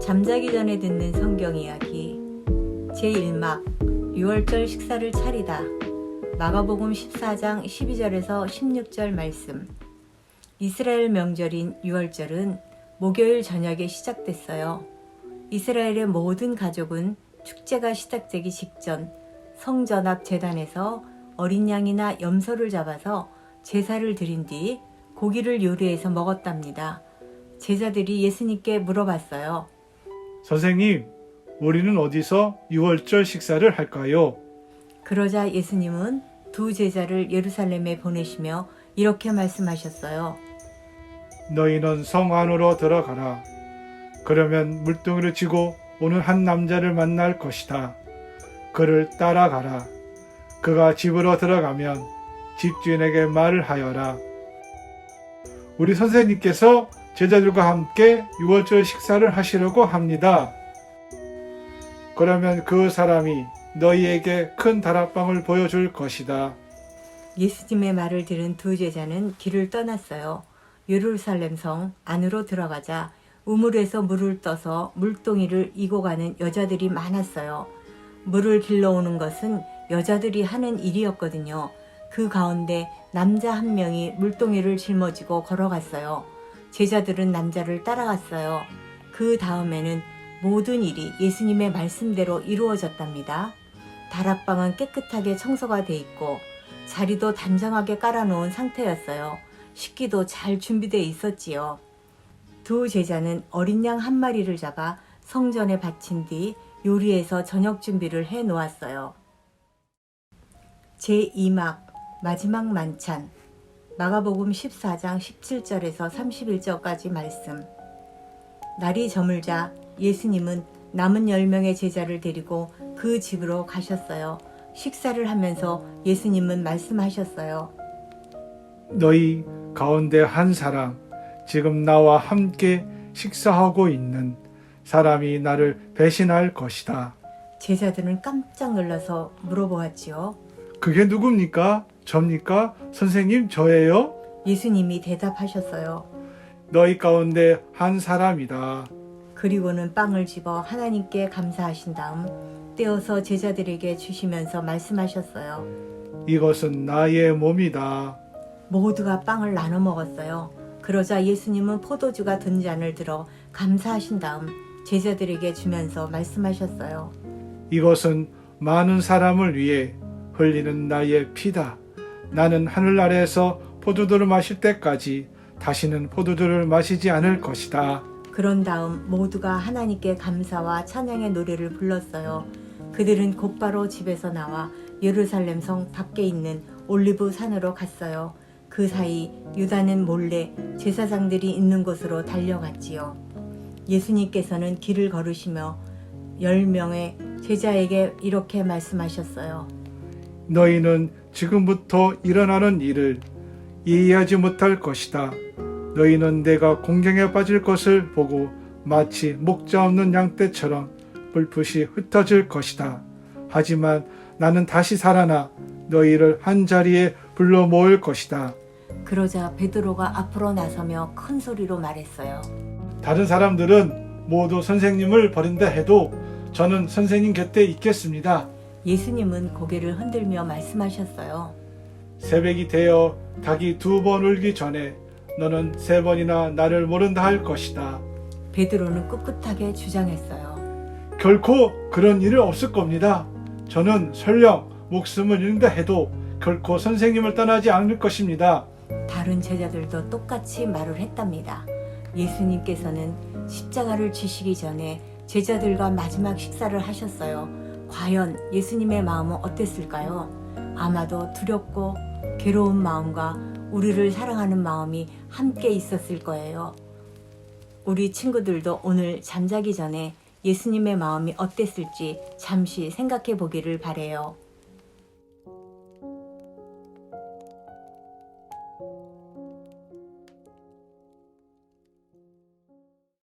잠자기 전에 듣는 성경 이야기 제1막 유월절 식사를 차리다. 마가복음 14장 12절에서 16절 말씀. 이스라엘 명절인 유월절은 목요일 저녁에 시작됐어요. 이스라엘의 모든 가족은 축제가 시작되기 직전 성전 앞 제단에서 어린 양이나 염소를 잡아서 제사를 드린 뒤 고기를 요리해서 먹었답니다. 제자들이 예수님께 물어봤어요. 선생님, 우리는 어디서 유월절 식사를 할까요? 그러자 예수님은 두 제자를 예루살렘에 보내시며 이렇게 말씀하셨어요. 너희는 성 안으로 들어가라. 그러면 물동이를 쥐고 오는 한 남자를 만날 것이다. 그를 따라가라. 그가 집으로 들어가면 집주인에게 말을 하여라. 우리 선생님께서 제자들과 함께 유월절 식사를 하시려고 합니다. 그러면 그 사람이 너희에게 큰 다락방을 보여줄 것이다. 예수님의 말을 들은 두 제자는 길을 떠났어요. 예루살렘 성 안으로 들어가자 우물에서 물을 떠서 물동이를 이고 가는 여자들이 많았어요. 물을 길러오는 것은 여자들이 하는 일이었거든요. 그 가운데 남자 한 명이 물동이를 짊어지고 걸어갔어요. 제자들은 남자를 따라갔어요. 그 다음에는 모든 일이 예수님의 말씀대로 이루어졌답니다. 다락방은 깨끗하게 청소가 돼 있고 자리도 단정하게 깔아놓은 상태였어요. 식기도 잘 준비되어 있었지요. 두 제자는 어린 양 한 마리를 잡아 성전에 바친 뒤 요리해서 저녁 준비를 해 놓았어요. 제2막 마지막 만찬. 마가복음 14장 17절에서 31절까지 말씀. 날이 저물자 예수님은 남은 10명의 제자를 데리고 그 집으로 가셨어요. 식사를 하면서 예수님은 말씀하셨어요. 너희 가운데 한 사람, 지금 나와 함께 식사하고 있는 사람이 나를 배신할 것이다. 제자들은 깜짝 놀라서 물어보았지요. 그게 누굽니까? 접니까? 선생님, 저예요? 예수님이 대답하셨어요. 너희 가운데 한 사람이다. 그리고는 빵을 집어 하나님께 감사하신 다음 떼어서 제자들에게 주시면서 말씀하셨어요. 이것은 나의 몸이다. 모두가 빵을 나눠 먹었어요. 그러자 예수님은 포도주가 든 잔을 들어 감사하신 다음 제자들에게 주면서 말씀하셨어요. 이것은 많은 사람을 위해 흘리는 나의 피다. 나는 하늘 아래에서 포도주를 마실 때까지 다시는 포도주를 마시지 않을 것이다. 그런 다음 모두가 하나님께 감사와 찬양의 노래를 불렀어요. 그들은 곧바로 집에서 나와 예루살렘 성 밖에 있는 올리브 산으로 갔어요. 그 사이 유다는 몰래 제사장들이 있는 곳으로 달려갔지요. 예수님께서는 길을 걸으시며 10명의 제자에게 이렇게 말씀하셨어요. 너희는 지금부터 일어나는 일을 이해하지 못할 것이다. 너희는 내가 공경에 빠질 것을 보고 마치 목자 없는 양떼처럼 불풋이 흩어질 것이다. 하지만 나는 다시 살아나 너희를 한자리에 불러 모을 것이다. 그러자 베드로가 앞으로 나서며 큰 소리로 말했어요. 다른 사람들은 모두 선생님을 버린다 해도 저는 선생님 곁에 있겠습니다. 예수님은 고개를 흔들며 말씀하셨어요. 새벽이 되어 닭이 2번 울기 전에 너는 3번이나 나를 모른다 할 것이다. 베드로는 꿋꿋하게 주장했어요. 결코 그런 일은 없을 겁니다. 저는 설령 목숨을 잃는다 해도 결코 선생님을 떠나지 않을 것입니다. 다른 제자들도 똑같이 말을 했답니다. 예수님께서는 십자가를 지시기 전에 제자들과 마지막 식사를 하셨어요. 과연 예수님의 마음은 어땠을까요? 아마도 두렵고 괴로운 마음과 우리를 사랑하는 마음이 함께 있었을 거예요. 우리 친구들도 오늘 잠자기 전에 예수님의 마음이 어땠을지 잠시 생각해 보기를 바래요.